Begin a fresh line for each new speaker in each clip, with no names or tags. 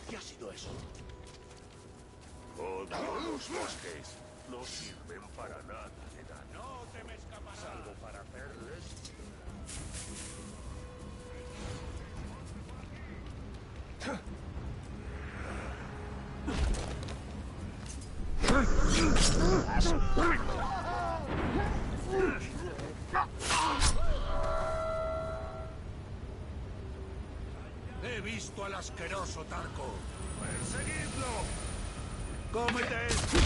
¿Qué ha sido eso? Todos los bosques no sirven para nada, nena. No te me escaparás. Salvo para hacerles. He visto al asqueroso Tarko. ¡Perseguidlo! ¡Cómete esto!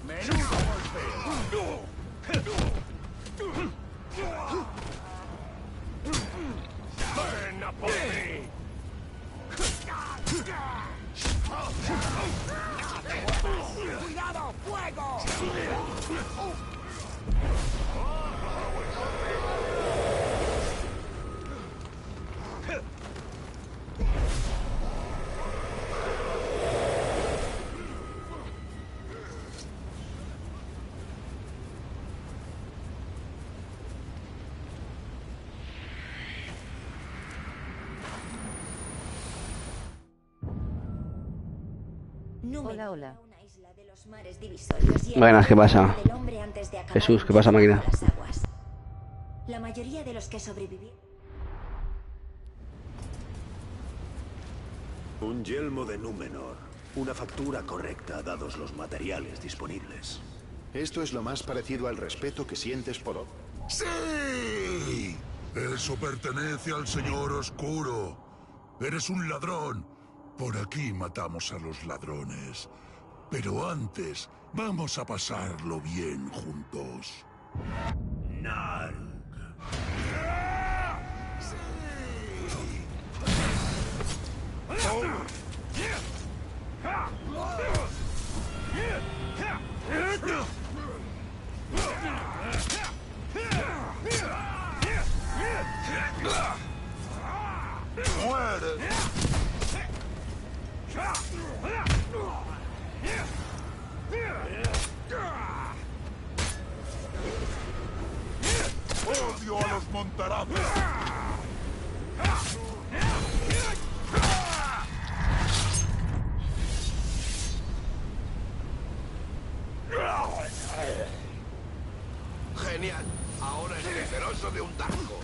¡Menudo golpe! ¡Ven a por mí!
¡Cuidado! ¡Fuego!
Hola, hola.
Buenas, ¿qué pasa? Jesús, ¿qué pasa, máquina?
La mayoría de los que sobrevivieron.
Un yelmo de Númenor. Una factura correcta, dados los materiales disponibles.
Esto es lo más parecido al respeto que sientes por otro.
¡Sí! Eso pertenece al Señor Oscuro. Eres un ladrón. Por aquí matamos a los ladrones. Pero antes, vamos a pasarlo bien juntos.
Narg.
¡Muere! ¡Odio a los montarazos!
Genial. Ahora es receloso de un Tarko.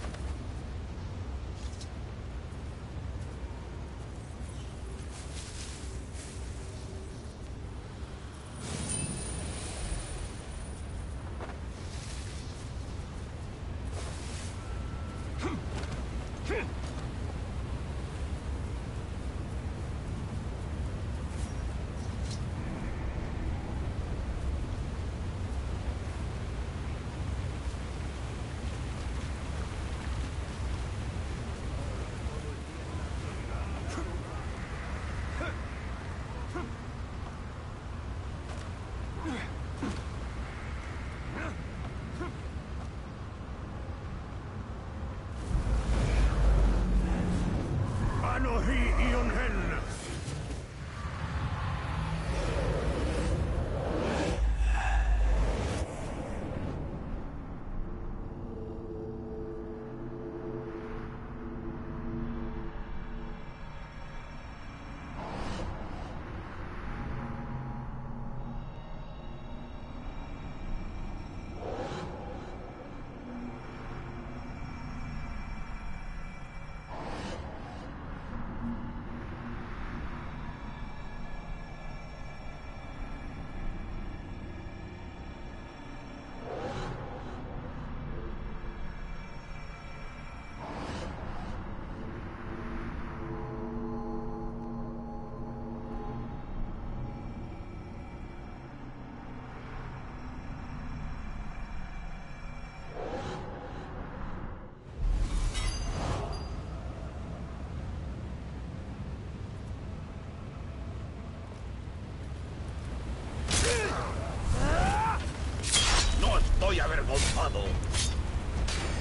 Estoy avergonzado.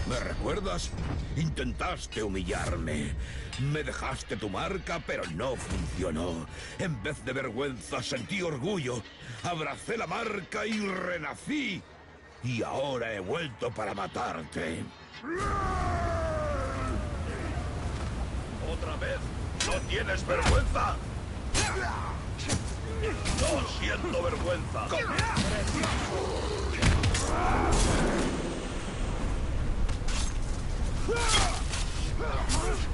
¿Me recuerdas? Intentaste humillarme. Me dejaste tu marca, pero no funcionó. En vez de vergüenza, sentí orgullo. Abracé la marca y renací. Y ahora he vuelto para matarte. ¿Otra vez? ¿No tienes vergüenza? No siento vergüenza.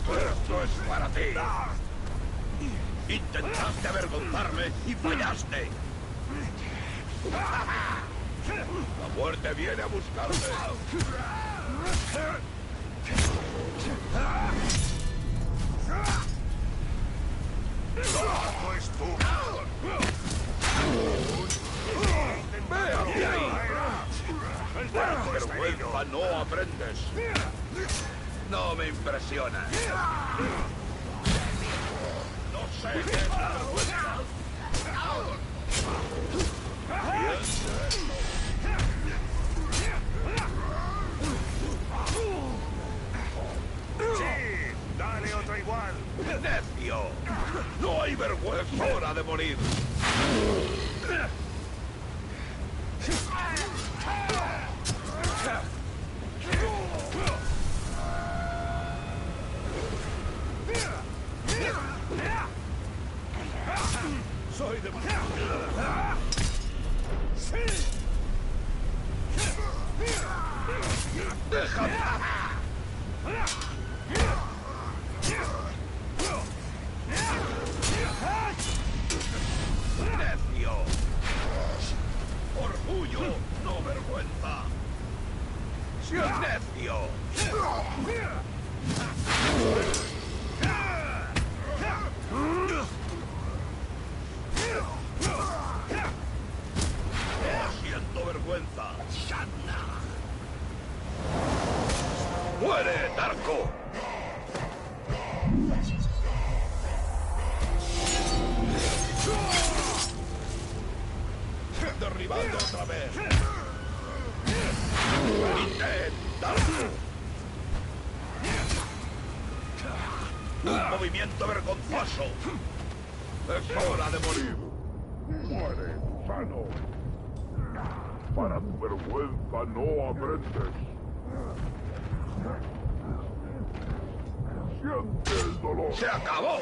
Esto es para ti. Intentaste avergonzarme y fallaste. La muerte viene a buscarte.
¡No es tú!
¡Ve hacia ahí! Por vergüenza no aprendes. No me impresiona. No sé qué es la vergüenza.
¡Sí! ¡Dale otro igual!
¡Necio! ¡No hay vergüenza! ¡Hora de morir!
¡Soy de...
¡Déjame! ¡Necio! ¡Orgullo, no vergüenza! ¡Sí es necio! ¡No siento vergüenza! ¡Muere, Darko! ¡Derribando otra vez! ¡Intentadlo! ¡Un movimiento vergonzoso! ¡Es hora de morir!
Muere, gusano. Para tu vergüenza no aprendes. Siente el dolor.
¡Se acabó!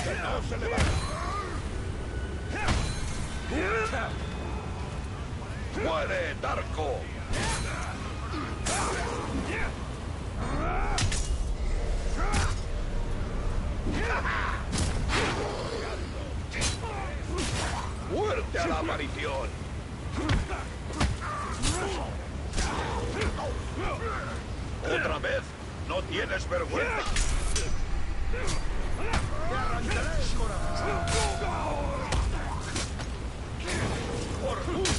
¡Que no se levante! ¡Muere, Darko! ¡Muerte a la aparición! ¿Otra vez? ¿No tienes vergüenza? ¡Te arrancaré el corazón! ¡Orgullo!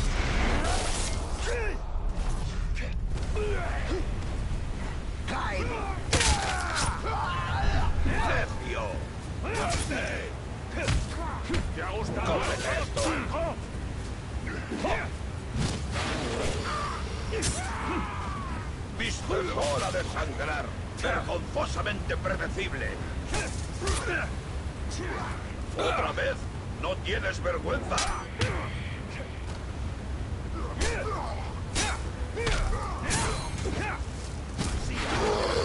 ¡Necio!
¿Te ha gustado?
¡Cógete esto! ¡Visto es hora de sangrar! ¡Vergonzosamente predecible! ¿Otra vez? ¿No tienes vergüenza?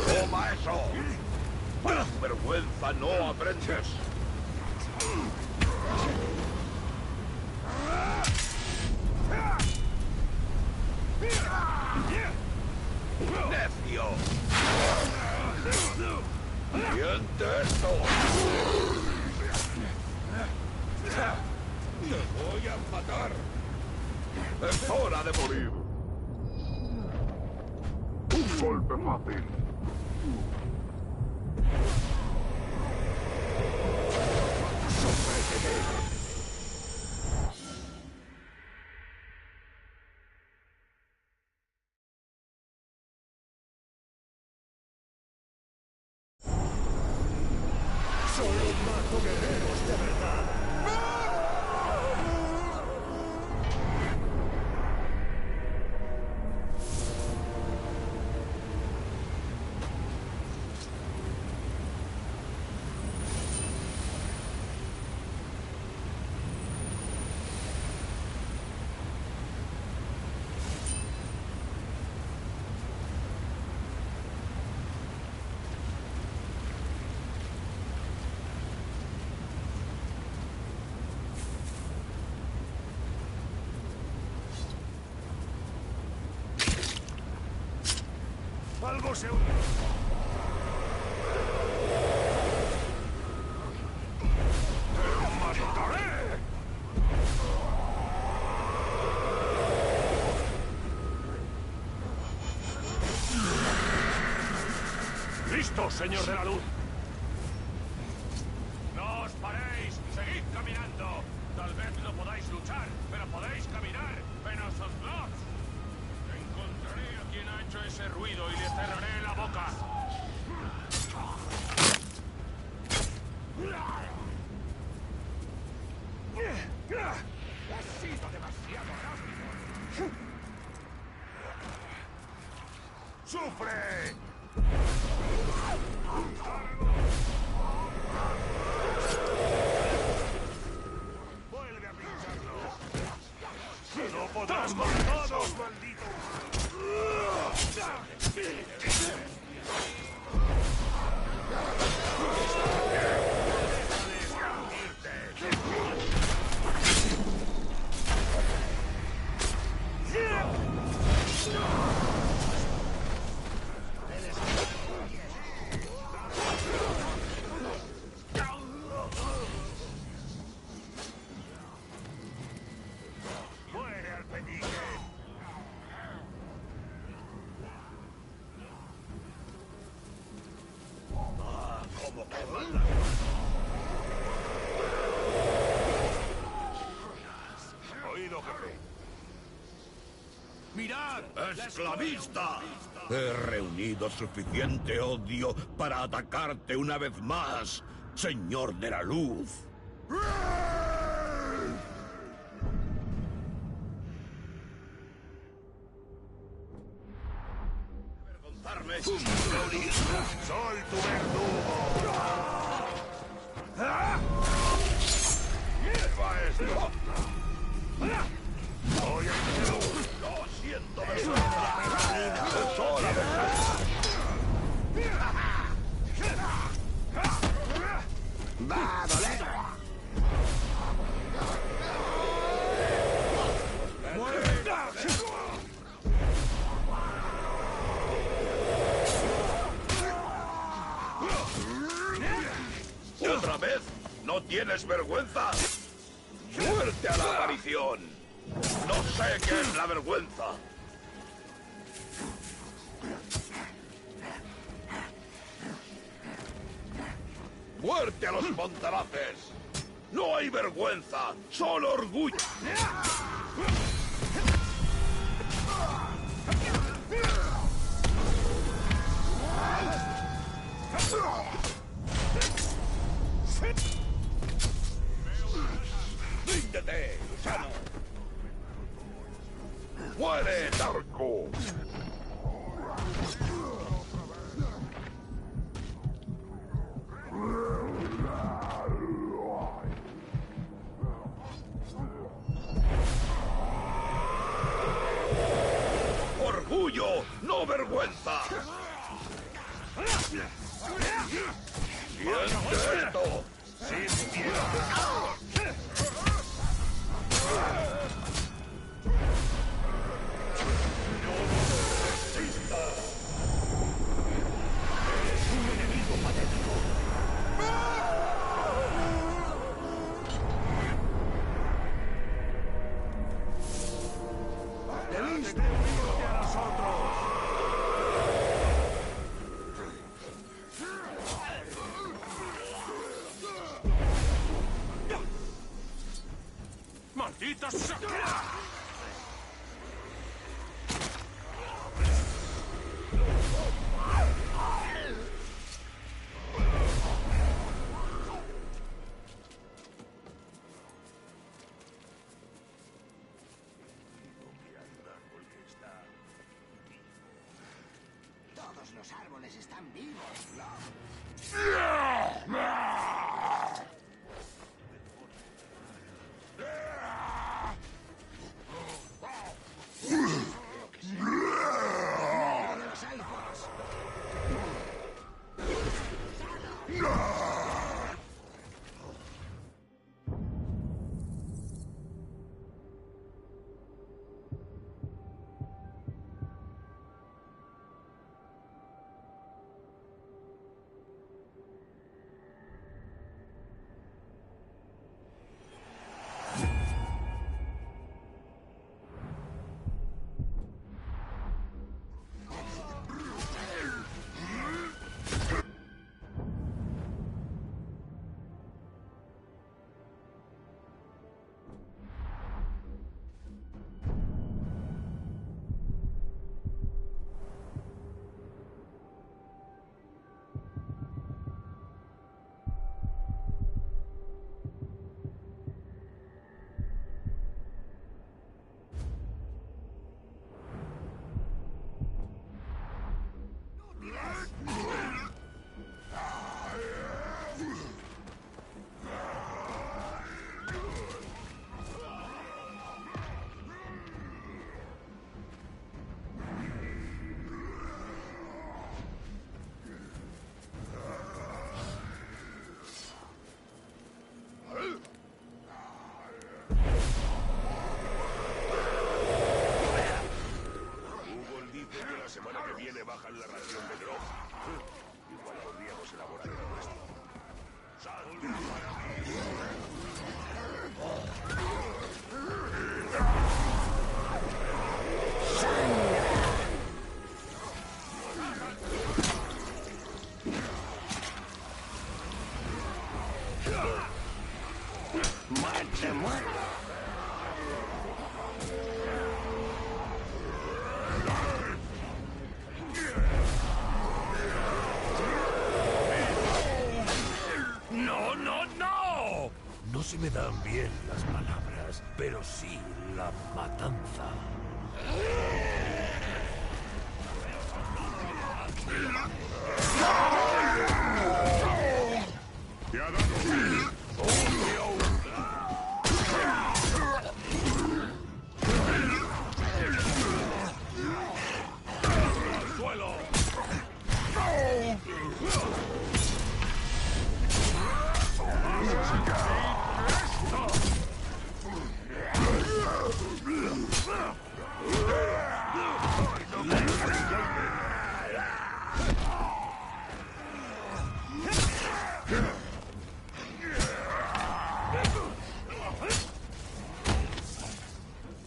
¡Toma eso! ¡Para tu vergüenza no aprendes! ¡Necio! ¡Siente esto! ¡Te voy a matar! ¡Es hora de morir!
Un golpe fácil.
Solo mato guerreros de verdad. enemigo se une. ¡Mataré! ¡Listo, señor de la luz! ¡No os paréis! ¡Seguid caminando! Tal vez no podáis luchar, pero podéis caminar. ¡Penosos dos! Encontraré a quien ha hecho ese ruido y le cerraré la boca. ¡Ha sido demasiado rápido! ¡Sufre! ¡Vuelve a pincharlo! ¡No podrás con todos, maldito! ¡Muere al penique! ¡Ah, cómo queman las manos! Oído, jefe. ¡Mirad!
¡Esclavista! He reunido suficiente odio para atacarte una vez más, señor de la luz. Avergonzarme.
¡Soy tu verdugo! ¡Lleva esto! ¡Voy a hacerlo!
¡Lo siento, vergüenza! ¡Es hora de salir!
¡Va a doler!
¿Otra vez? ¿No tienes vergüenza? ¡Muerte a la aparición! No sé qué es la vergüenza. ¡Muerte a los montaraces! ¡No hay vergüenza! ¡Solo orgullo! ¡Ríndete, gusano! ¡Muere, Tarco! ¡Orgullo, no vergüenza! ¡Siente esto!
¡Sin piedad! ¡Debiste unirte a nosotros! ¡Maldita sea!
Todos los árboles están vivos.
con la ración de Grog? Igual podríamos elaborar el nuestro. ¡Saldrá para mí!
¡Muerte, muerte!
¡No, no, no! No se me dan bien las palabras, pero sí la matanza. ¡Te ha dado! ¡Al suelo!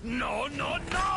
¡No, no, no!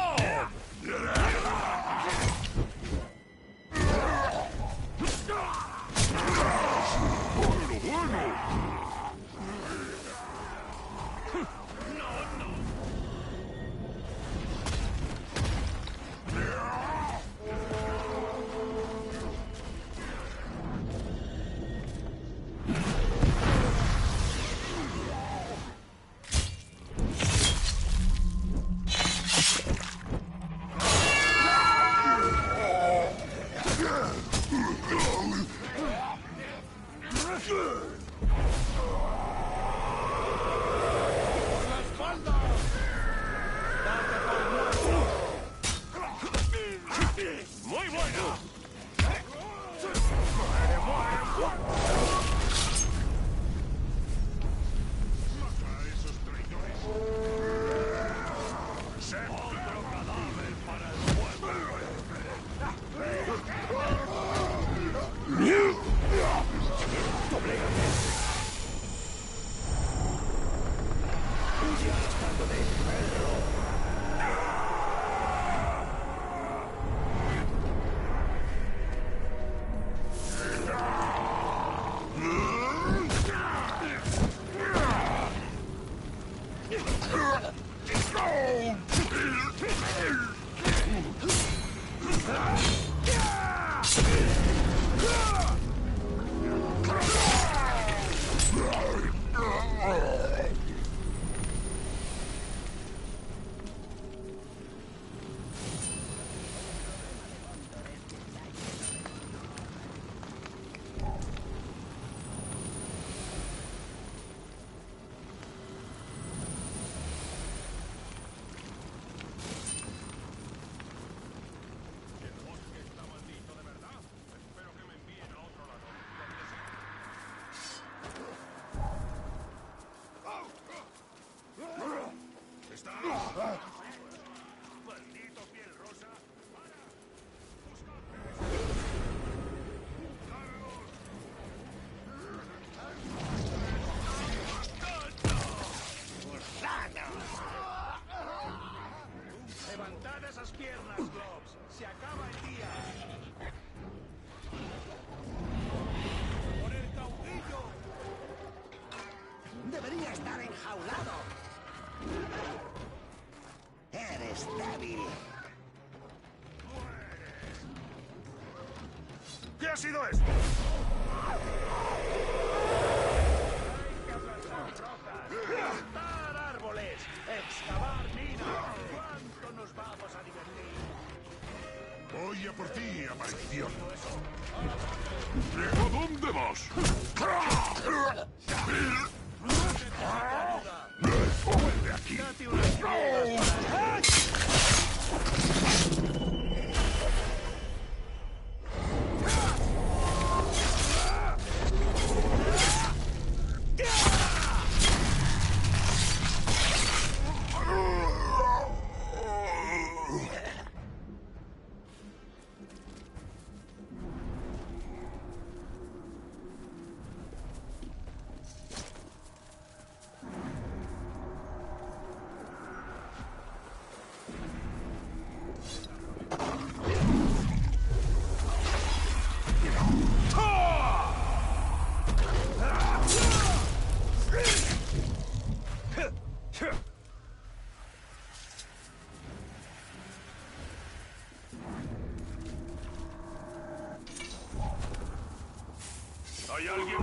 ¡Muy bueno! ¡Mata a esos traidores! ¡Otro cadáver para el pueblo! ¡Maldito piel rosa! ¡Levantad esas piernas, Globs! ¡Se acaba el día! ¡Por el caudillo!
¡Debería estar enjaulado! ¡Eres débil!
¿Qué ha sido esto?
Hay que aplastar rocas, plantar árboles, excavar minas. ¿Cuánto nos vamos a divertir?
Voy a por ti, aparición.
¿Pero dónde vas?
¡Vuelve aquí!
Date unas piedras para
¿Hay alguien?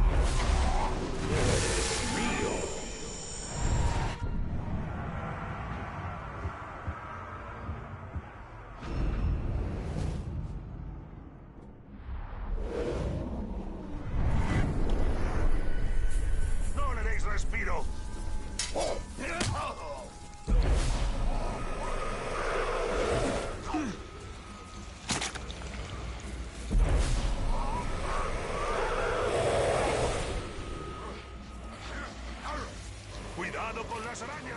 ¡No le deis respiro! ¡Cuidado con las arañas!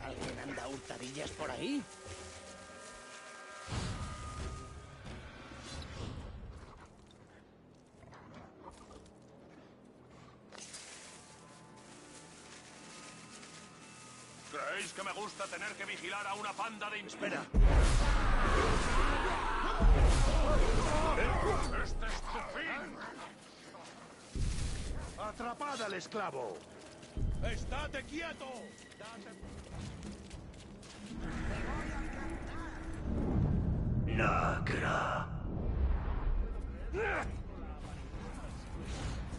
¿Alguien anda a hurtadillas por ahí?
¿Creéis que me gusta tener que vigilar a una panda de...
Espera.
¡Este es tu fin!
¡Atrapad al esclavo!
¡Estate quieto!
¡Lacra!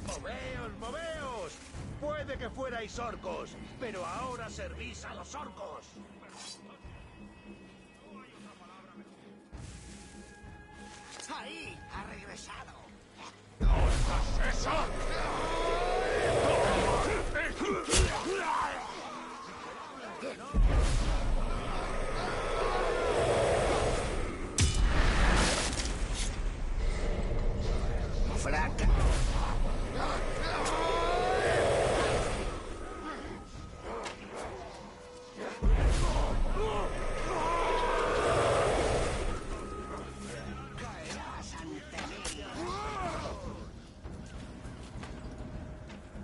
¡Moveos, moveos! Puede que fuerais orcos, pero ahora servís a los orcos. ¡Ahí! ¡Ha regresado!
¿Oigas eso?
¡Fraca! Caerás ante mí.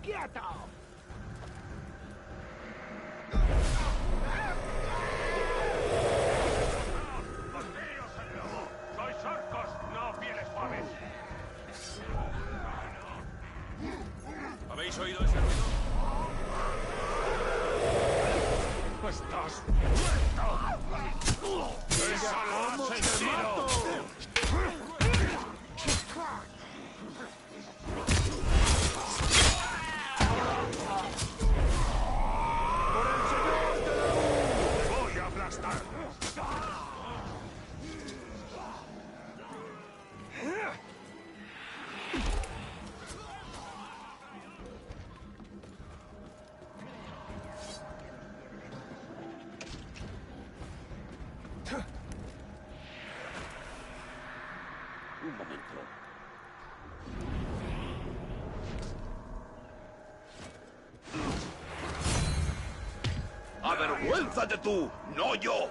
¡Quieto!
¡Banderos al lobo! ¡Sois orcos, no pieles suaves! ¿Habéis oído ese ruido? ¡Estás muerto! ¡Esa lo has sentido!
¡Por el señor de la luz!
¡Te voy a aplastar!
Un momento.
¡Avergüénzate tú, no yo!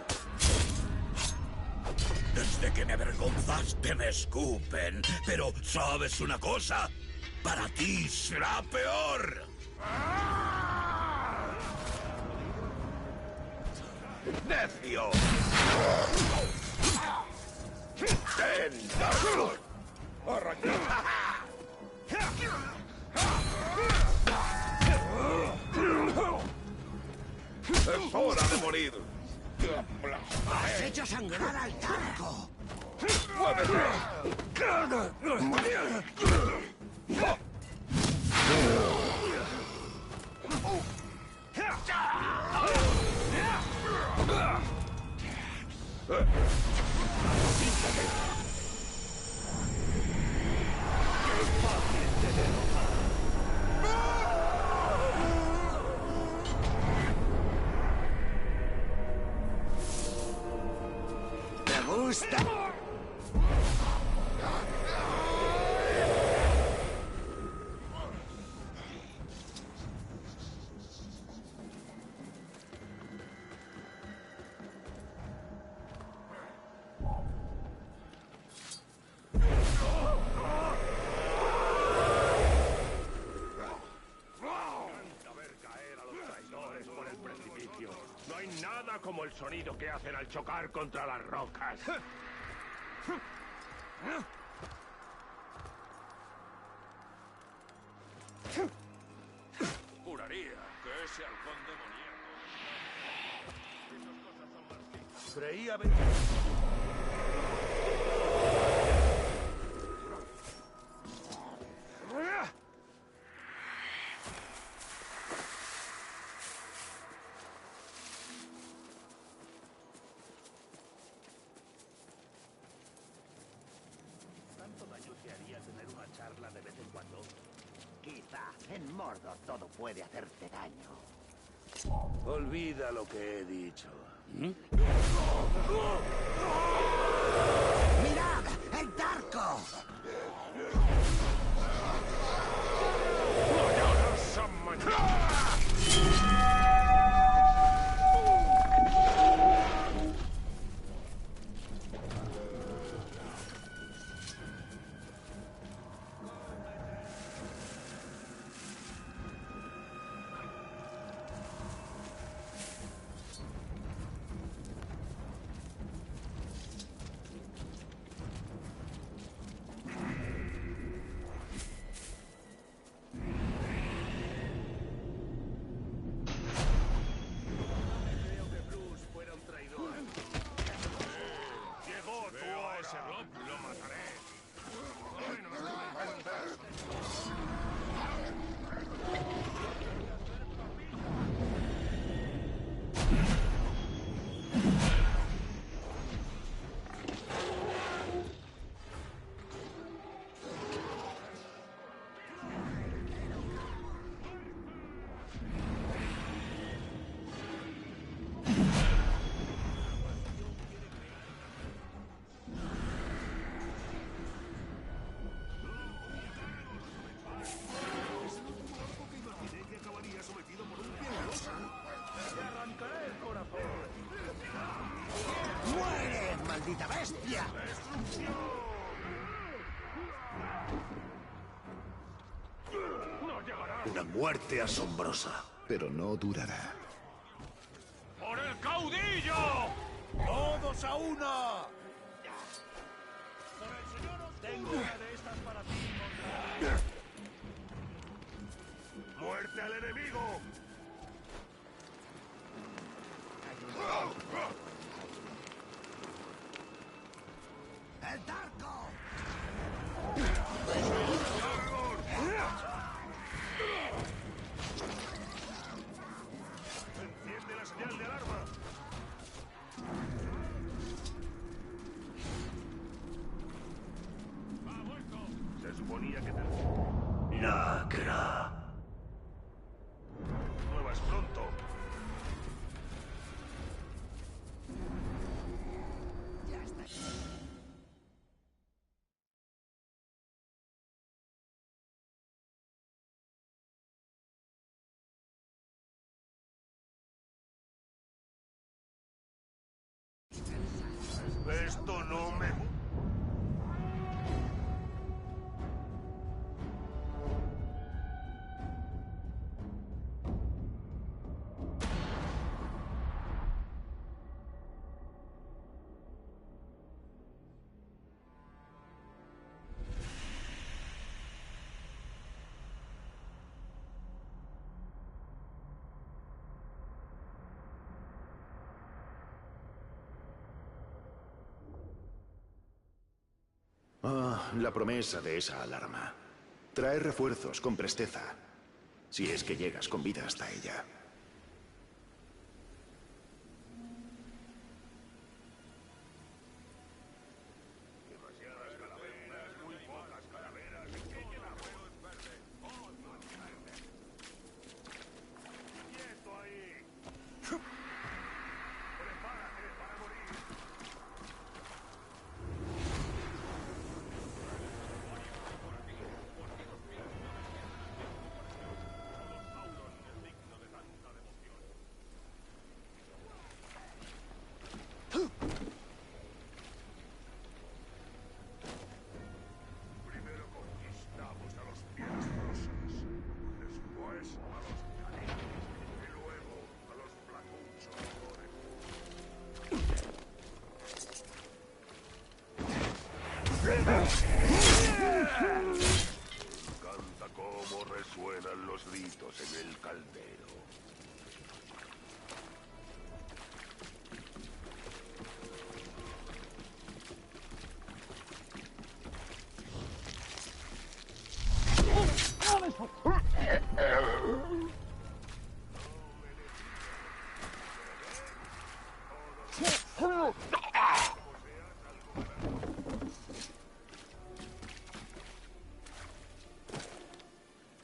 Desde que me avergonzaste me escupen. Pero, ¿sabes una cosa? Para ti será peor. ¡Necio! ¡Tenta! ¡Es hora de morir!
¡Has hecho sangrar al tanco! gusta?
Como el sonido que hacen al chocar contra las rocas. Juraría que ese halcón demoníaco... Esas cosas son malditas.
Creía ver...
En Mordor todo puede hacerte daño.
Olvida lo que he dicho.
¡Mirad! ¡El Tarco! ¡Maldita bestia!
Una muerte asombrosa.
Pero no durará.
¡Por el caudillo!
¡Todos a una! Por el señor tengo una de estas para ti, ¡muerte al enemigo!
¡El Tarco!
¡Enciende la señal de alarma! ¡Ha vuelto! Se suponía que te... ¡Lacra! ¡Nuevas pronto!
Ya está.
Esto no me...
La promesa de esa alarma. Trae refuerzos con presteza. Si es que llegas con vida hasta ella.
Canta cómo resuenan los gritos en el caldero.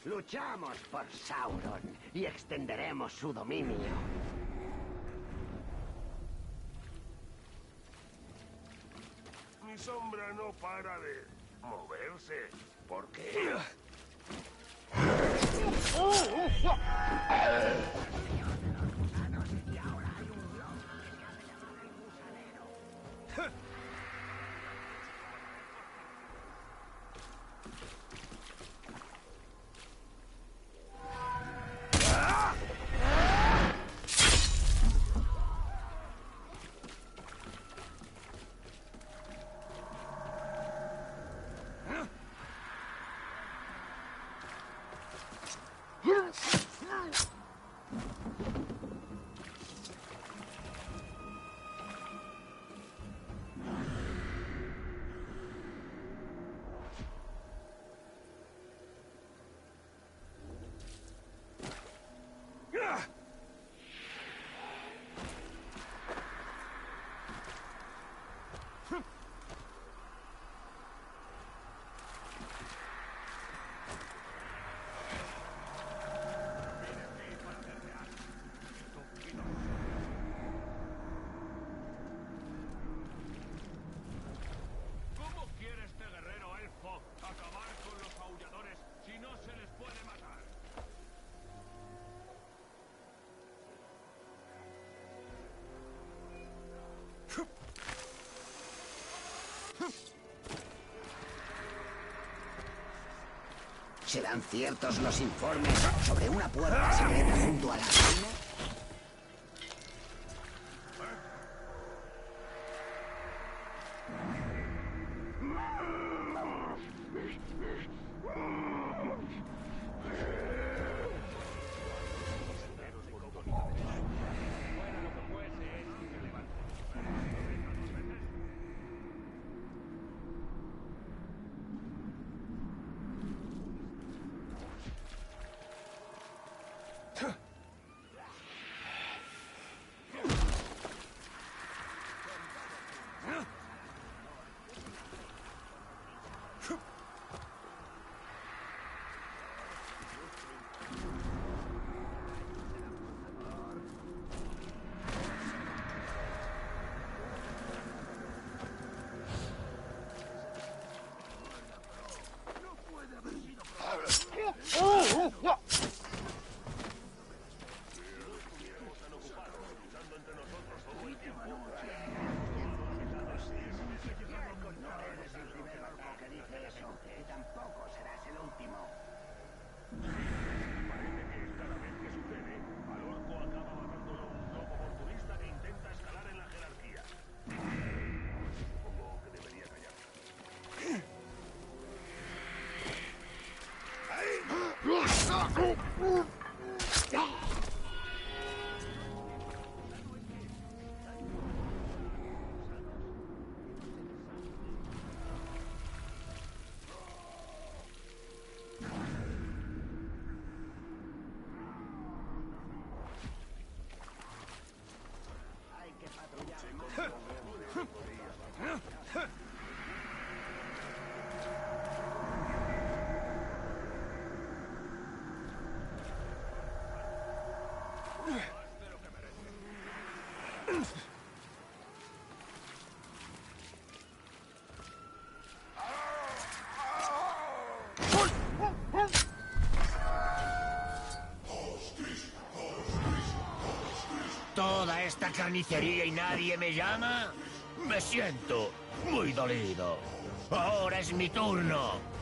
Luchamos por Sauron y extenderemos su dominio.
Mi sombra no para de moverse. ¿Por qué?
¿Cómo quiere este guerrero elfo acabar con los aulladores si no se les puede matar?
¿Serán ciertos los informes sobre una puerta secreta junto a la reina?
¿Toda esta carnicería y nadie me llama? Me siento muy dolido. Ahora es mi turno.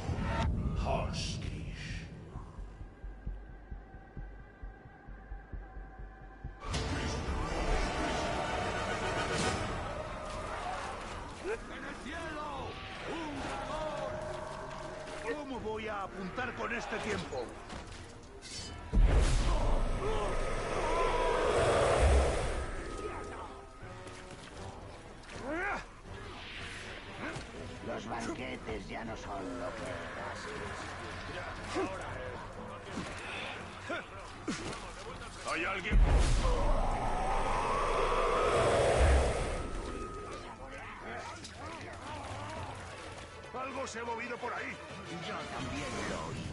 ¡En el
cielo! ¡Un dragón! ¿Cómo voy a apuntar con este tiempo?
Los banquetes ya no son lo que eras.
¿Hay alguien?
Algo se ha movido por ahí.
Yo también lo oí.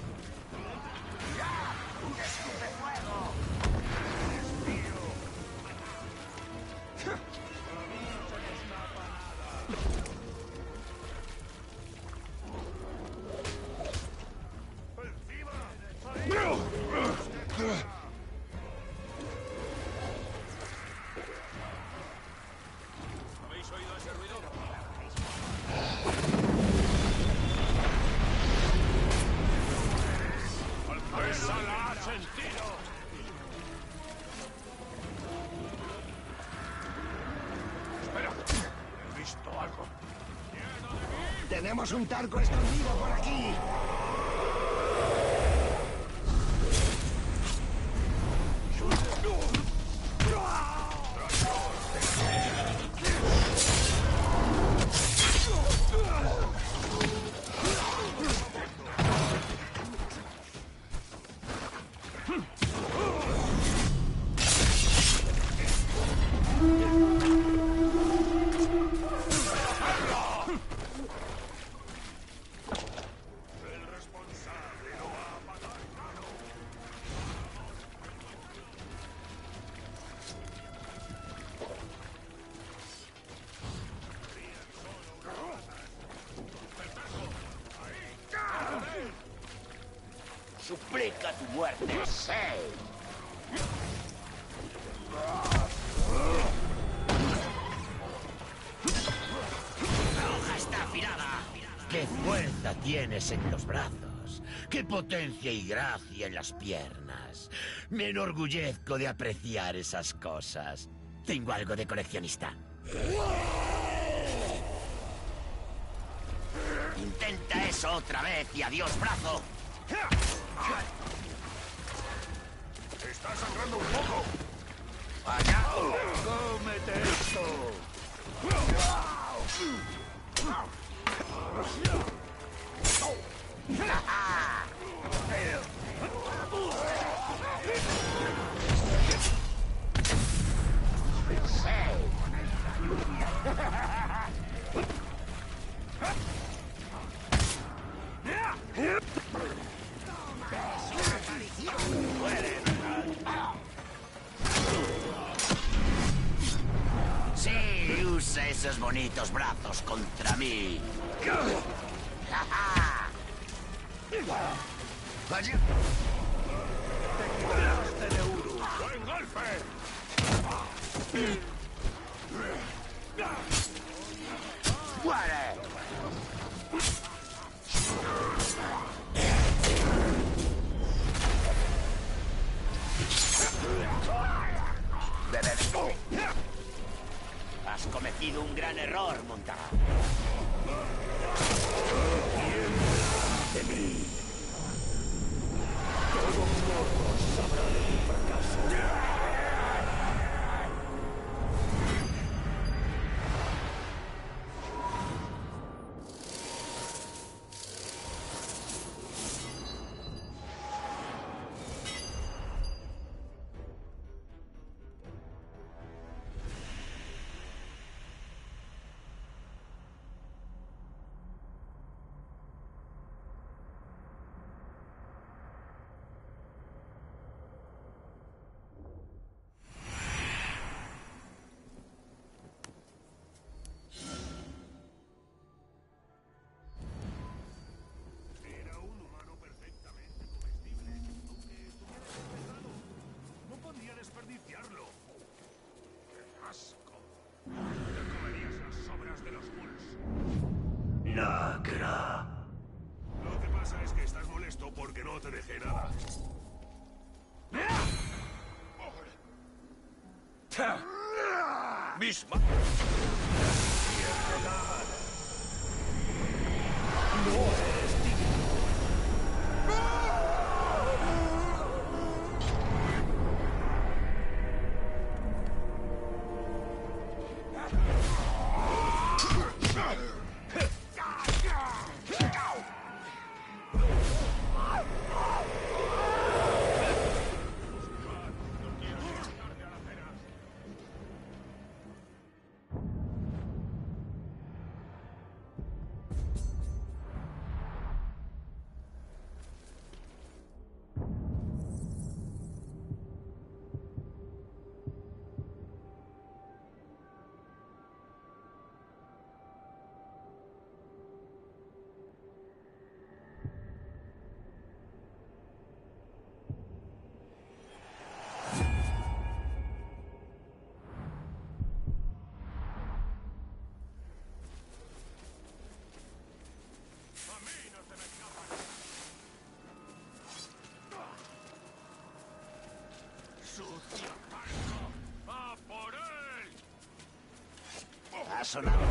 ¡Ya! ¡Un escupefuego!
¿Habéis oído ese ruido? ¡Esa la ha sentido! Espera, he visto algo.
¡Tenemos un tarco escondido por aquí!
Suplica tu muerte, Sei.
¡La hoja está afilada! ¡Qué fuerza tienes en los brazos! ¡Qué potencia y gracia en las piernas! Me enorgullezco de apreciar esas cosas. Tengo algo de coleccionista. Intenta eso otra vez y adiós, brazo.
Está sangrando un poco.
¡Allá!
¡Cómete esto!
Sí, usa esos bonitos brazos contra mí. Vaya.
¡Buen golpe!
¡Muere! Has cometido un gran error, Montaga. De mí. Todo mundo sabrá de tu fracaso.
Lacra. Lo que pasa es que estás molesto porque no te dejé nada.
¡Misma! ¡Sucio palco! ¡A por él!
Ha sonado.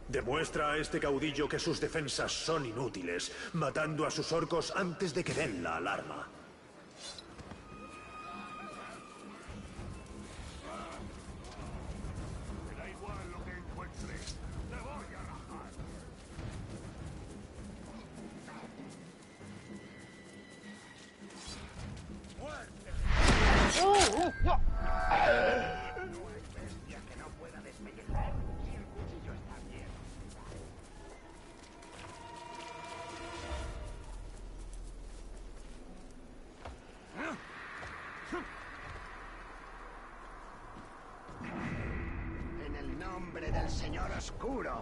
Demuestra a este caudillo que sus defensas son inútiles, matando a sus orcos antes de que den la alarma.
Me da igual lo que encuentre. ¡Te voy a rajar!
En el nombre del señor oscuro.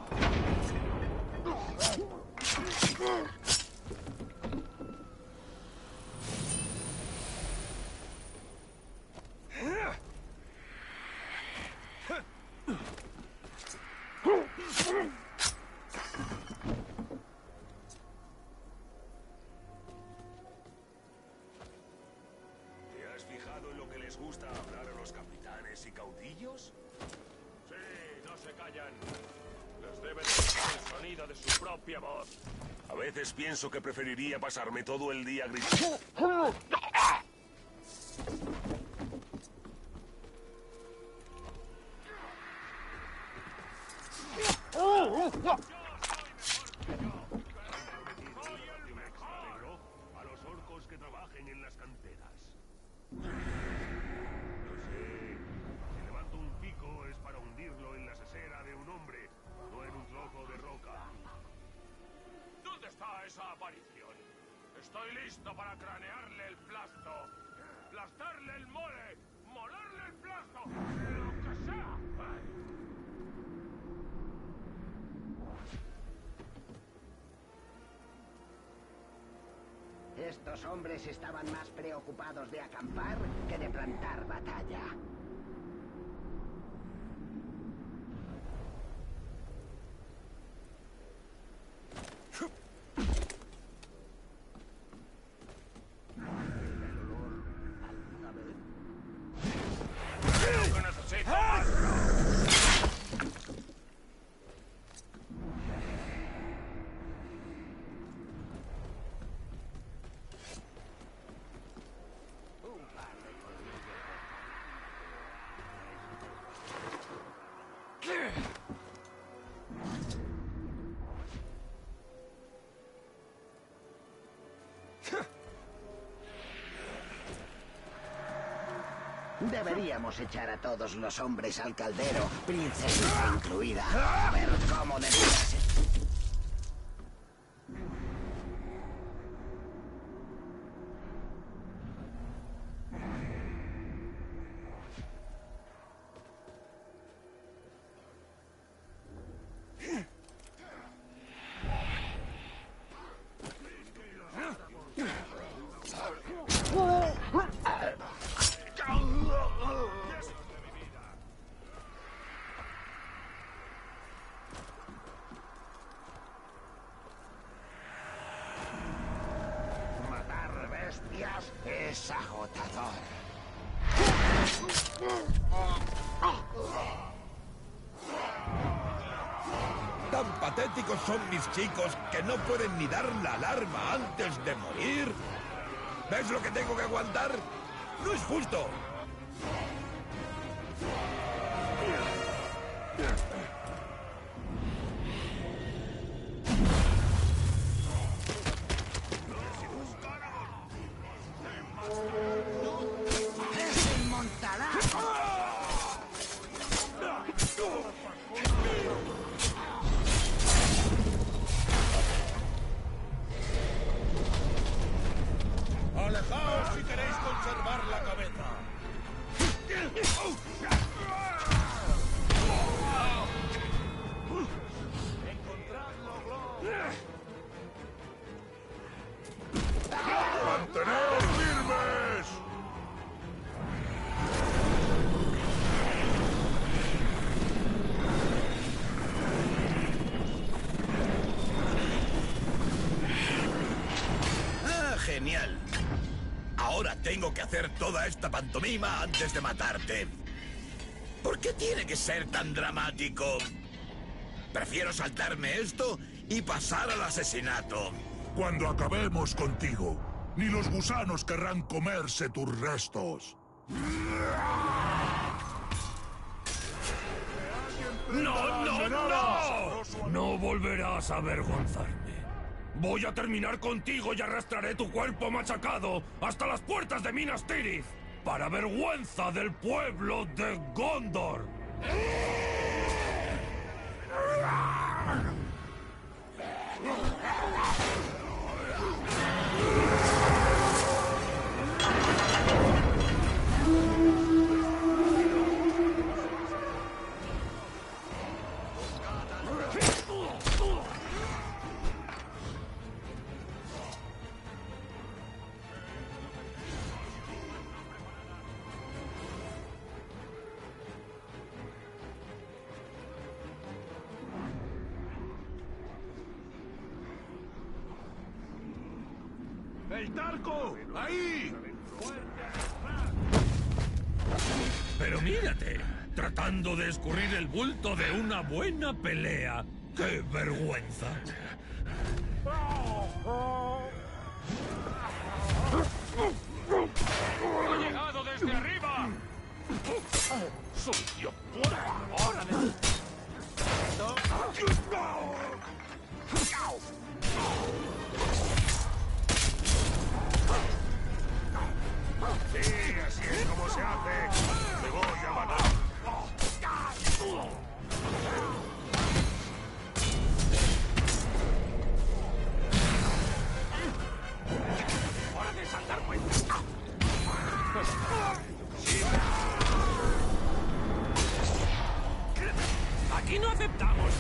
¿Te has fijado en lo que les gusta hablar a los capitanes y caudillos? Sí, no se callan. Les debe de gustar el sonido de su propia voz. A veces pienso que preferiría pasarme todo el día gritando. A los orcos que trabajen en las canteras. No sé, si levanto un pico es para hundirlo en la sesera de un hombre, no en un trozo de roca. ¿Dónde está esa aparición? Estoy listo para cranearle el plasto, aplastarle el mole, molerle el plasto, lo que sea.
Estos hombres estaban más preocupados de acampar que de plantar batalla.
¡Lo que necesito más!
Deberíamos echar a todos los hombres al caldero, princesita incluida. A ver cómo debería ser. Matar bestias es agotador.
Tan patéticos son mis chicos que no pueden ni dar la alarma antes de morir. ¿Ves lo que tengo que aguantar? No es justo.
¡Se montará!
¡Alejaos si queréis conservar la cabeza!
¡Manteneos firmes!
¡Ah, genial! Ahora tengo que hacer toda esta pantomima antes de matarte. ¿Por qué tiene que ser tan dramático? Prefiero saltarme esto y pasar al asesinato.
Cuando acabemos contigo, ni los gusanos querrán comerse tus restos.
¡No, no, no! No volverás a avergonzarme. Voy a terminar contigo y arrastraré tu cuerpo machacado hasta las puertas de Minas Tirith, para vergüenza del pueblo de Gondor.
¡El Tarco! ¡Ahí!
Pero mírate, tratando de escurrir el bulto de una buena pelea. ¡Qué vergüenza! ¡Ha llegado desde arriba! ¡Sucio puerco! ¡Hora de...
Sí, así es como se hace. Te voy a matar.
¡Hora de saltar cuenta! ¡Aquí no aceptamos!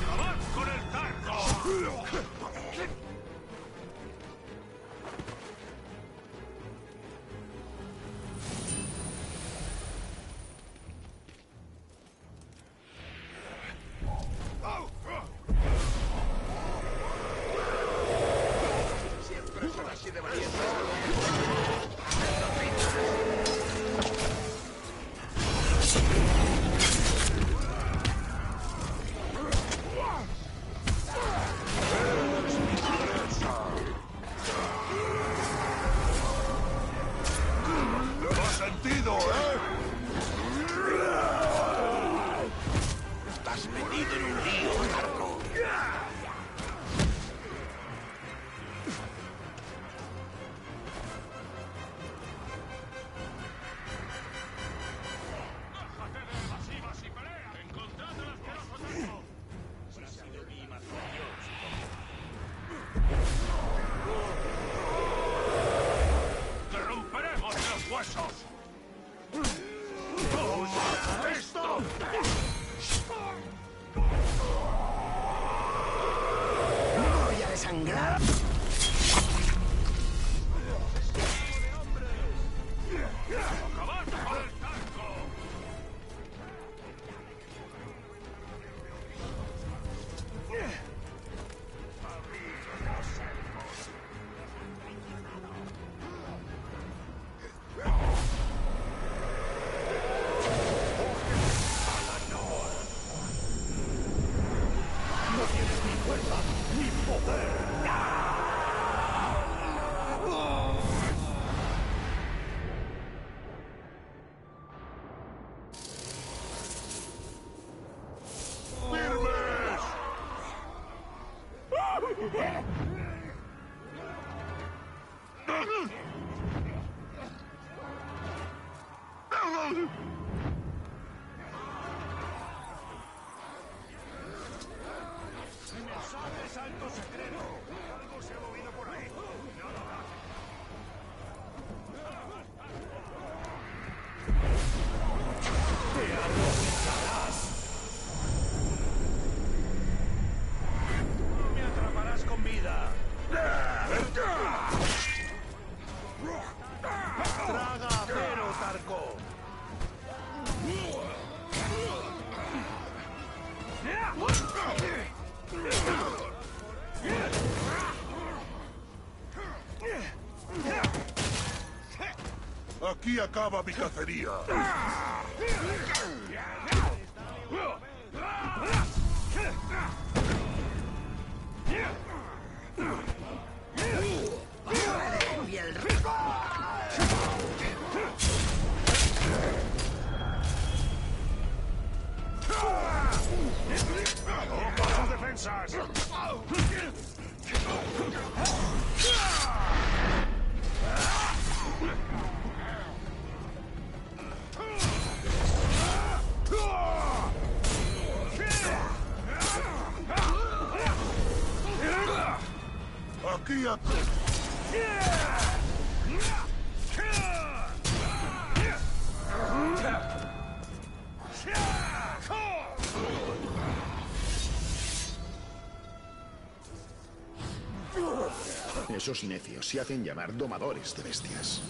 ¡Acabad con el Tarco!
Siempre son así de valientes.
¡Lo has sentido, eh!
Estás metido en un lío, Tarco.
¡Déjate de evasivas y pelea! ¡Encontrad al asqueroso Tarco! ¡Ha sido mi imaginación, supongo! ¡Te romperemos los huesos!
¡Esto!
Voy a desangrar.
¡Acabad con el Tarco!
¡Mensaje salto secreto! Algo se ha movido por ahí. Nada más. ¡Te agonizarás! ¡Me atraparás con vida! ¡Traga acero, Tarco!
Aquí acaba mi cacería.
¡Ojo a sus defensas!
Aquí acaba.
Esos necios se hacen llamar domadores de bestias.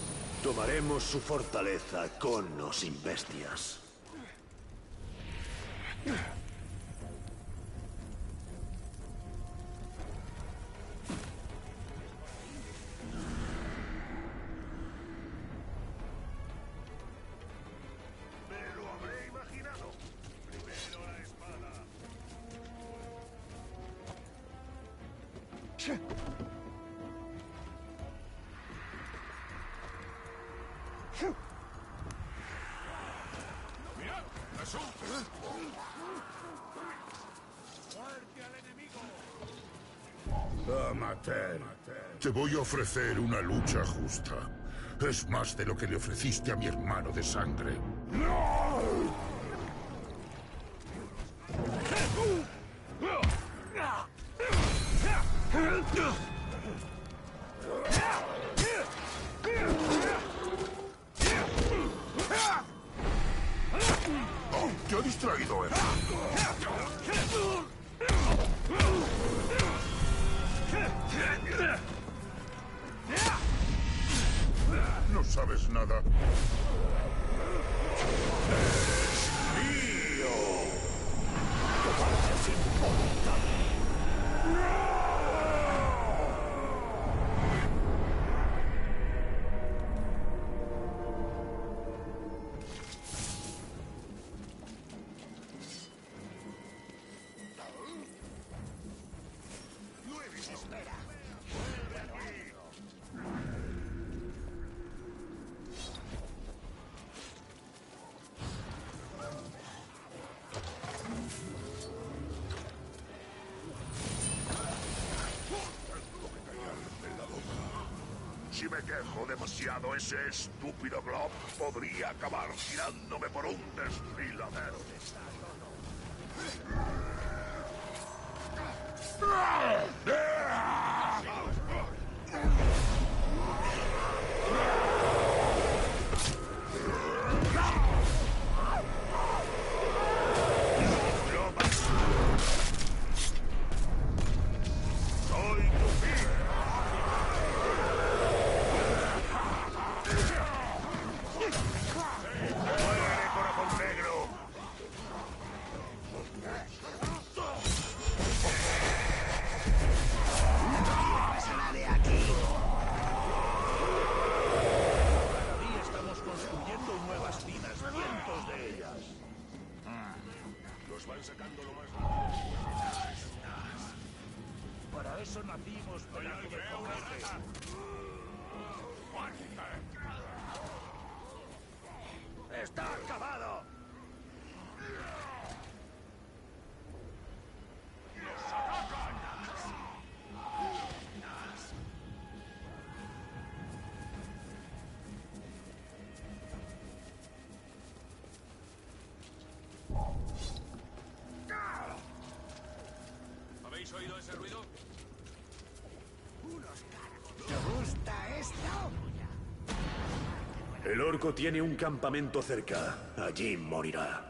Tomaremos su fortaleza con o sin bestias. Me lo habré imaginado. Primero la espada.
¡Mirad! ¡Jesús!
¡Muerte al enemigo!
Amateur, te voy a ofrecer una lucha justa. Es más de lo que le ofreciste a mi hermano de sangre. Oh, te ha distraído, ¿eh? No sabes nada. Si me quejo demasiado, ese estúpido Glob podría acabar tirándome por un desfiladero. Soy tu fin. ¡Muere, corazón negro!
Cada día estamos construyendo nuevas vidas, cientos de ellas.
Los van sacando lo más rápido.
Para eso nacimos, pedazo de cobarde. ¡Está acabado!
¿Habéis oído ese ruido?
¿Te gusta esto?
El orco tiene un campamento cerca. Allí morirá.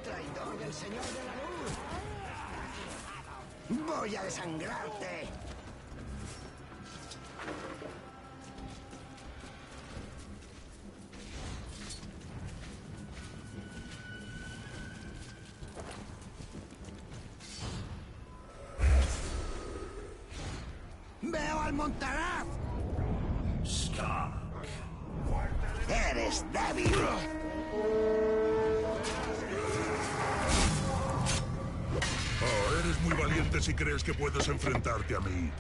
¡Traidor del Señor de la Luz! ¡Voy a desangrarte! ¡Veo al Montaraz! ¡Eres débil!
Oh, eres muy valiente si crees que puedes enfrentarte a mí.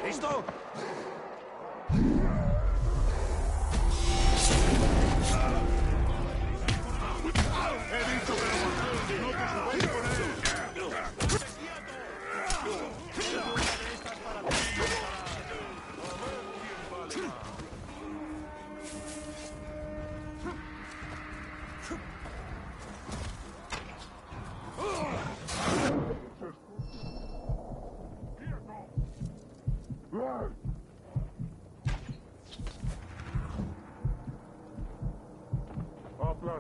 ¿Listo?
¡He dicho que lo matéis! ¡No te subáis con él!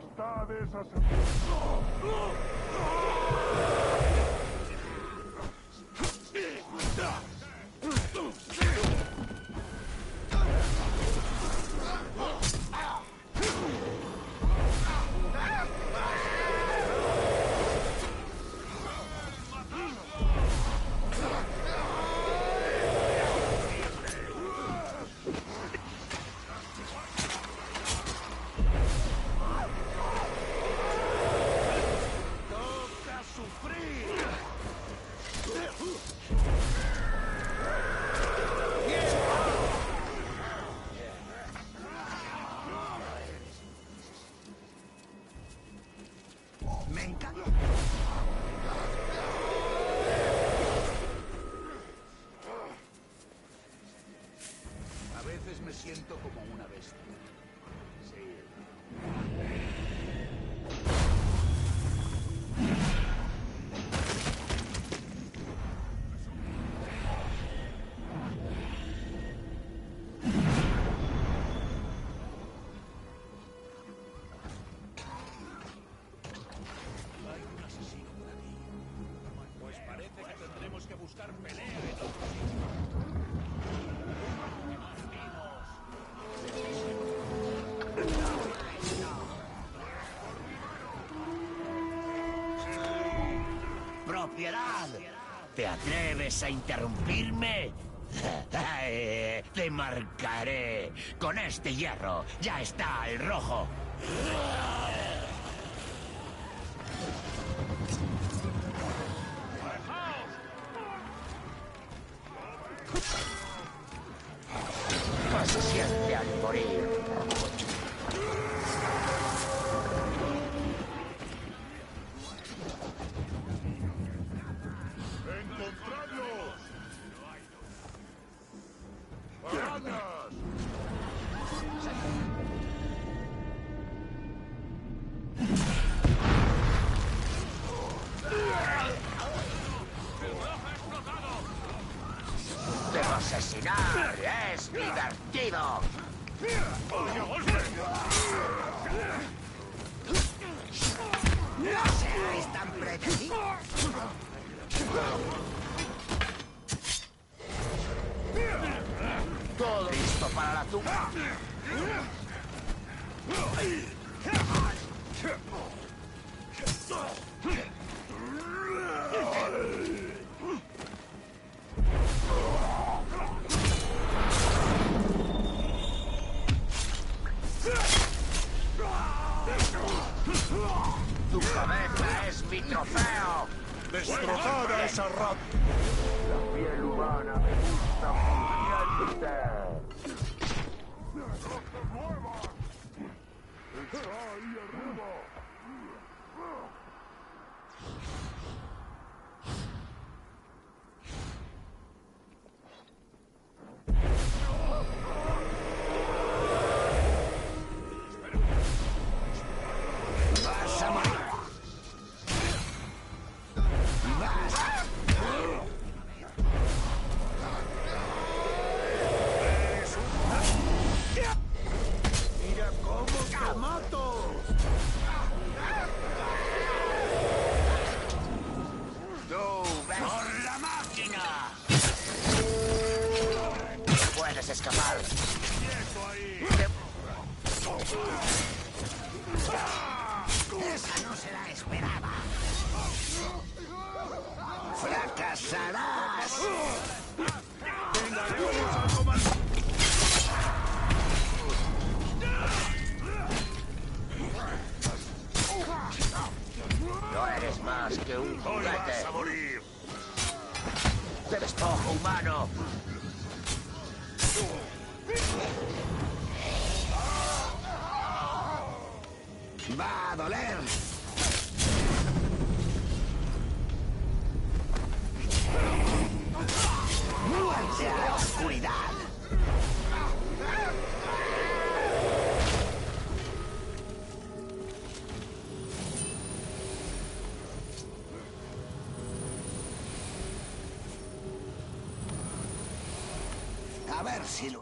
Majestades
¡Toca sufrir! Me encanta. A veces me siento como una bestia. Sí. Hay un asesino por aquí. Pues parece que tendremos que buscar pelea en otro sitio.
¡Propiedad! ¿Te atreves a interrumpirme? Te marcaré. Con este hierro ya está el rojo. ¿Cómo se siente al morir?
¡Encontradlos! ¡Arañas!
¡Debo asesinar! ¡Es divertido! ¡No seáis tan precavidos! Todo listo para la tumba. Tu cabeza es mi trofeo.
¡Destrozada esa rata!
La piel humana me gusta mundialmente.
¡Está ahí arriba!
Vas a morir.
¡Mira cómo te mato!
¡Por la máquina! Puedes escapar. Esa no se la esperaba. ¡Fracasarás!
¡Venga, haremos algo más!
No eres más que un
¡Hoy
juguete.
vas a morir!
¡De despojo humano! ¡Va a doler! ¡Muerte a la oscuridad! A ver si lo...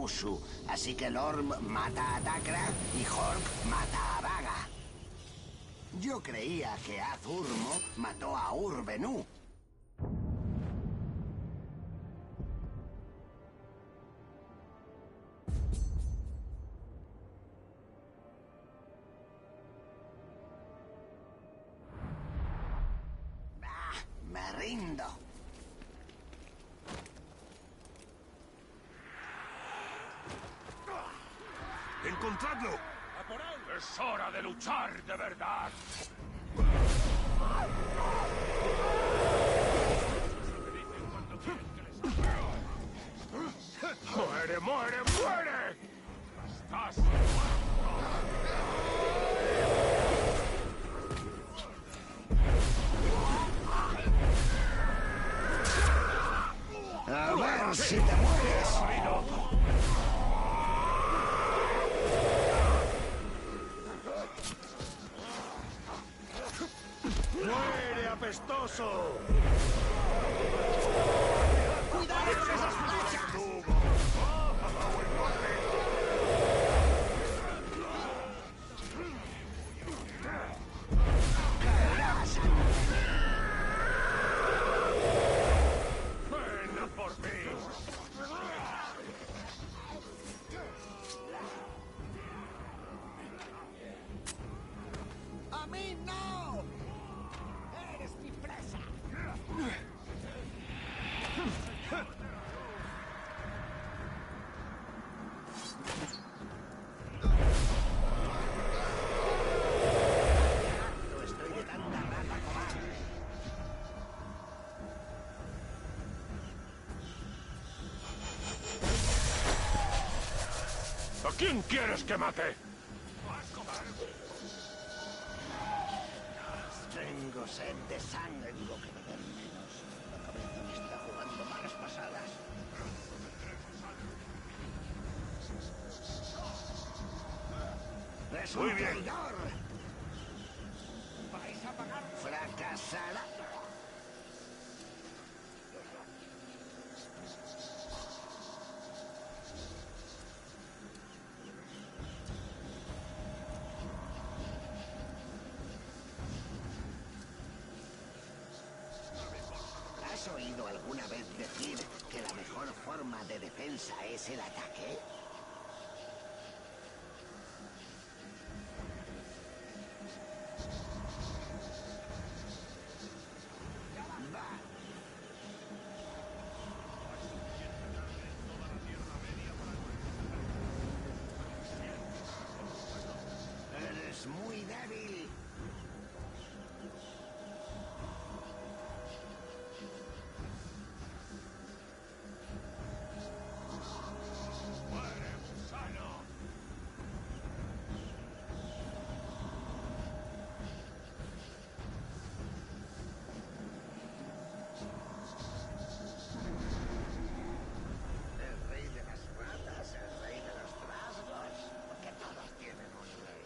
Mushu. Así que Lorm mata a Takra y Hork mata a Vaga. Yo creía que Azurmo mató a Urbenu. Me rindo.
¡Encontradlo! ¡A por él! ¡Es hora de luchar de verdad! ¡Muere, muere, muere! ¡Estás
A ver si te mueres.
¡Muere, apestoso!
¡Cuidado con esas flechas!
¡Ven a por mí!
¡A mí no! ¡Eres mi presa! Estoy de tanta rata cobarde.
¿A quién quieres que mate?
Tengo sed de sangre. Tengo que beber menos. La cabeza me está jugando malas pasadas. ¡Es un
Muy bien.
traidor! ¡Vais a pagar! ¡Fracasará! ¿Has oído alguna vez decir que la mejor forma de defensa es el ataque? Va. Eres muy débil.
¡Muere, gusano!
El rey de las ratas, el rey de los trasgos. Porque todos tienen un rey.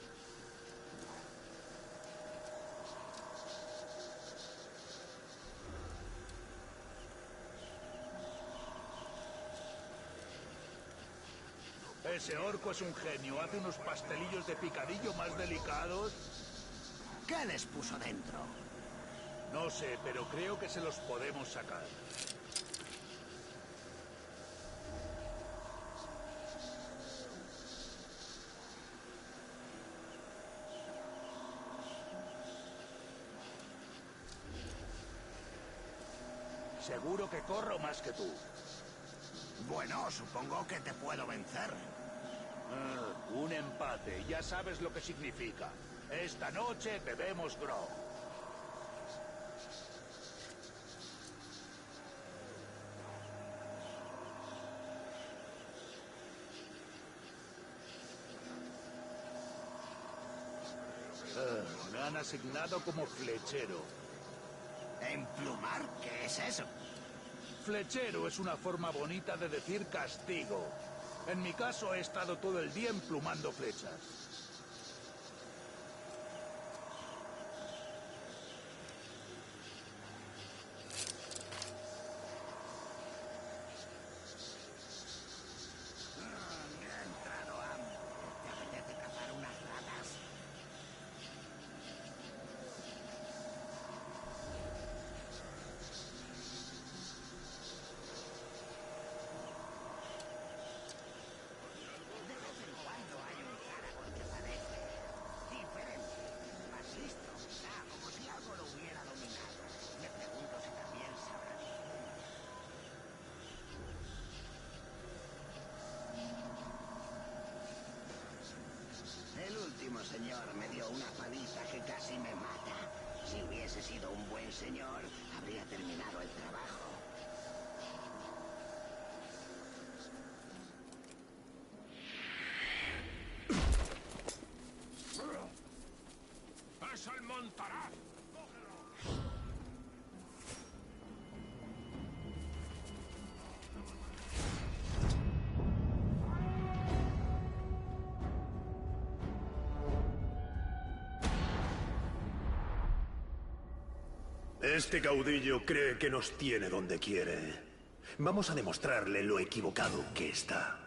Ese orco es un genio. Hace unos pastelillos de picadillo más delicados.
¿Qué les puso dentro?
No sé, pero creo que se los podemos sacar. Seguro que corro más que tú.
Bueno, supongo que te puedo vencer.
Un empate, ya sabes lo que significa. Esta noche bebemos grog. Me han asignado como flechero.
¿Emplumar? ¿Qué es eso?
Flechero es una forma bonita de decir castigo. En mi caso he estado todo el día emplumando flechas.
señor me dio una paliza que casi me mata. Si hubiese sido un buen señor, habría terminado el trabajo.
¡Es el Montaraz!
Este caudillo cree que nos tiene donde quiere. Vamos a demostrarle lo equivocado que está.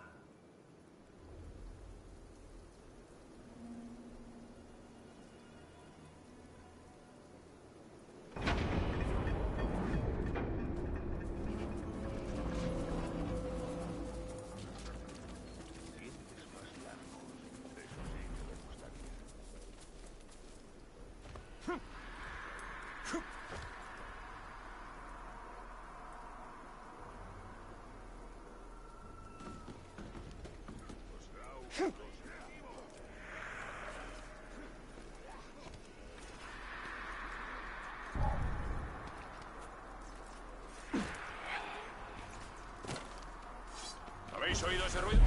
¿Habéis oído ese ruido?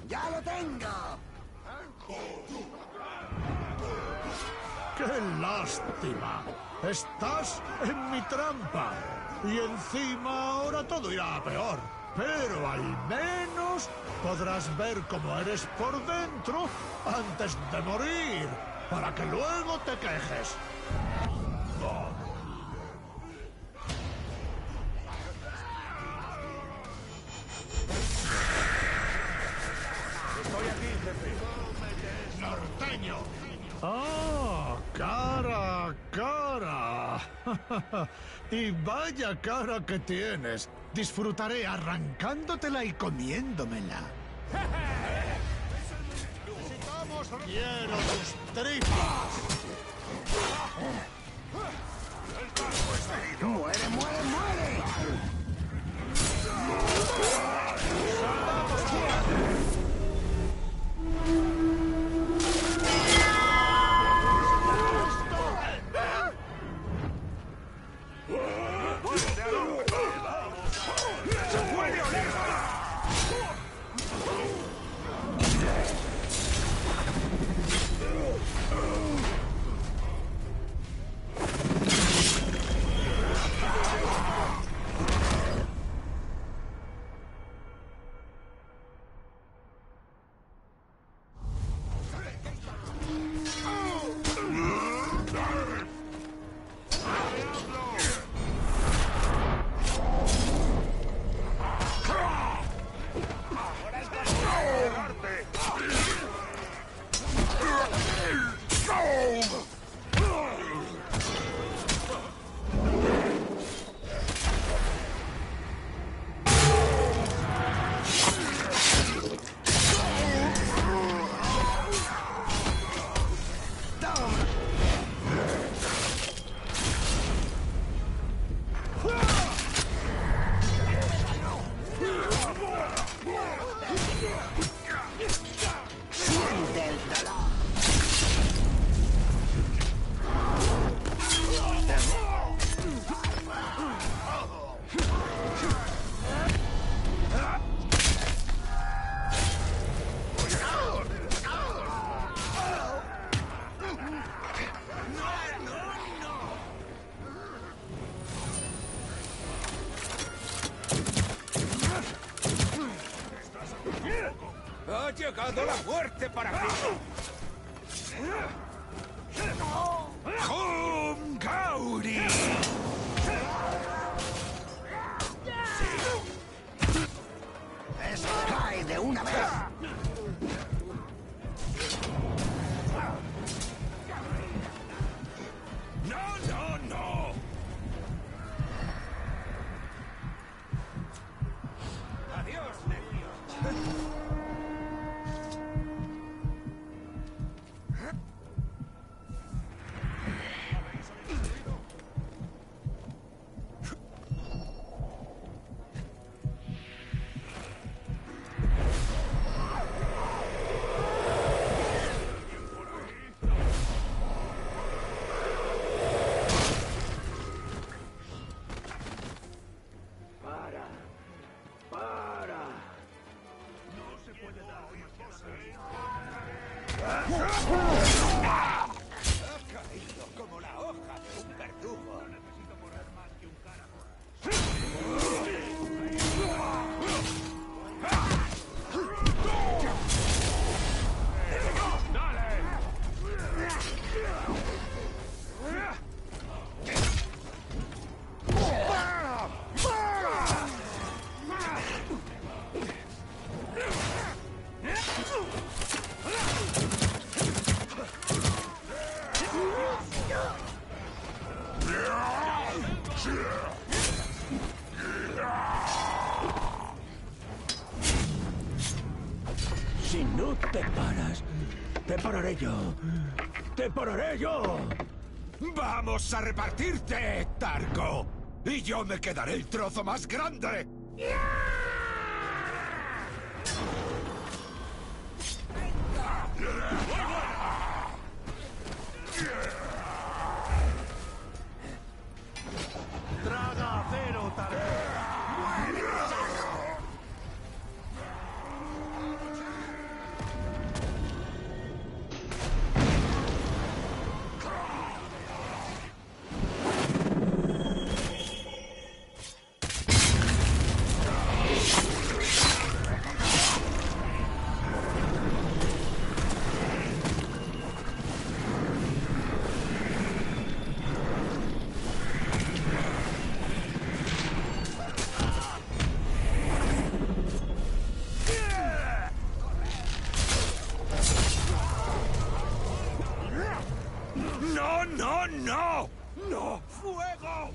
¡Ya lo tengo!
¡Qué lástima! Estás en mi trampa. Y encima ahora todo irá a peor. Pero al menos podrás ver cómo eres por dentro antes de morir, para que luego te quejes.
Estoy aquí, jefe.
¡Norteño! ¡Ah! ¡Cara a cara! Y vaya cara que tienes. Disfrutaré arrancándotela y comiéndomela. ¡Quiero tus tripas!
¡Muere, muere, muere!
¡Ha llegado la muerte para ti!
¡No!
¡Nahum Gauri!
¡Eso cae de una vez!
¡No, no, no! ¡Adiós, nervios!
Si no te paras, te pararé yo. ¡Te pararé yo!
¡Vamos a repartirte, Tarko! ¡Y yo me quedaré el trozo más grande!
¡Traga acero, Tarko!
¡No, no, no! ¡No! ¡Fuego!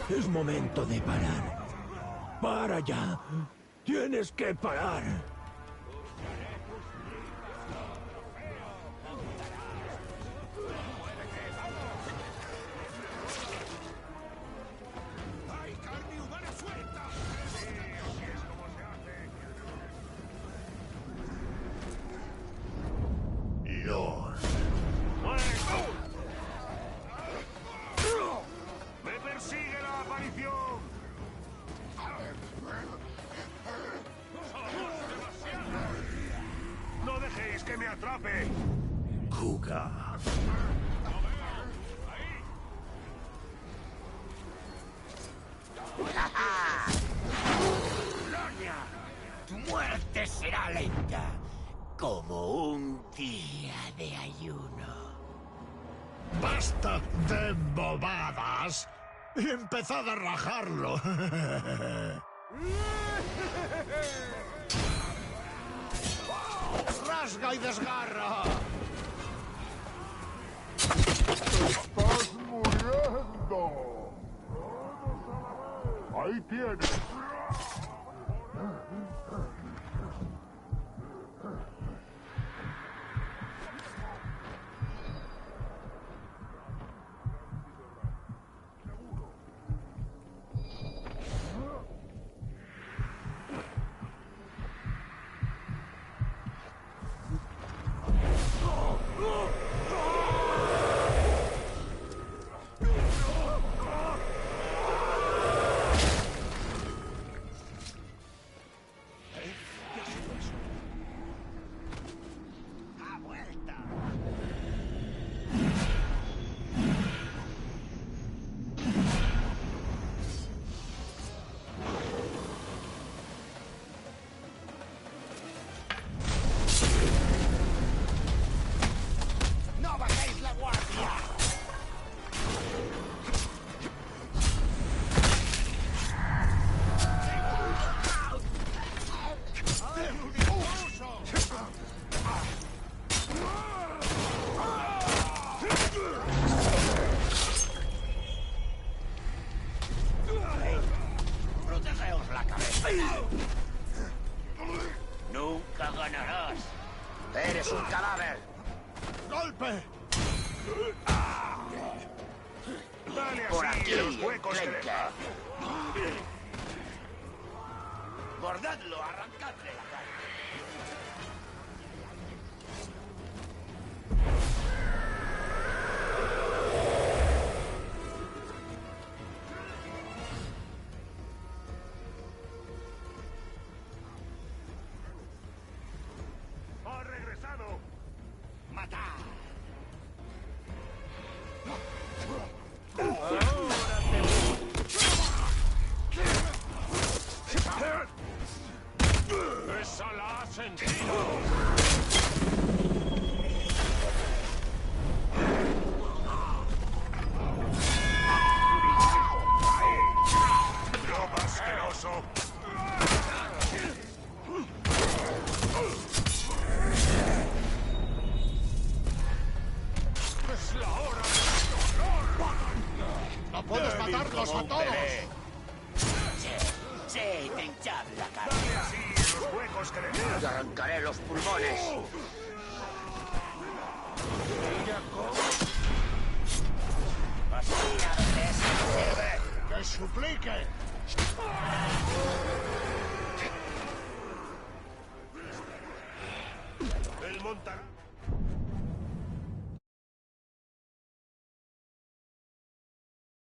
Es momento de parar. ¡Para ya! ¡Tienes que parar!
¡Hay carne humana suelta! Sí, así es como se hace.
¡Me persigue la aparición! ¡Somos demasiados! ¡No dejéis que me atrape!
Juga.
¡Loña! Tu muerte será lenta, como un día de ayuno.
¡Basta de bobadas! Y empezad a rajarlo. ¡Rasga y desgarra!
¡Estás muriendo! Ahí tienes.
¡Eres un cadáver!
¡Golpe!
Dale
Por
así,
aquí,
los huecos que
enclenque.
deja.
Guardadlo, arrancadle la cara.
¡Ha regresado!
¡Matar!
¡Esa la ha sentido! ¡Lobo asqueroso! ¡Es la hora del dolor!
¡No puedes matarlos a todos!
Sí, pinchad la cara.
¡Dale así en los huecos que le deja!
¡Te arrancaré los pulmones!
Mira cómo...
¡Que suplique!
El montará...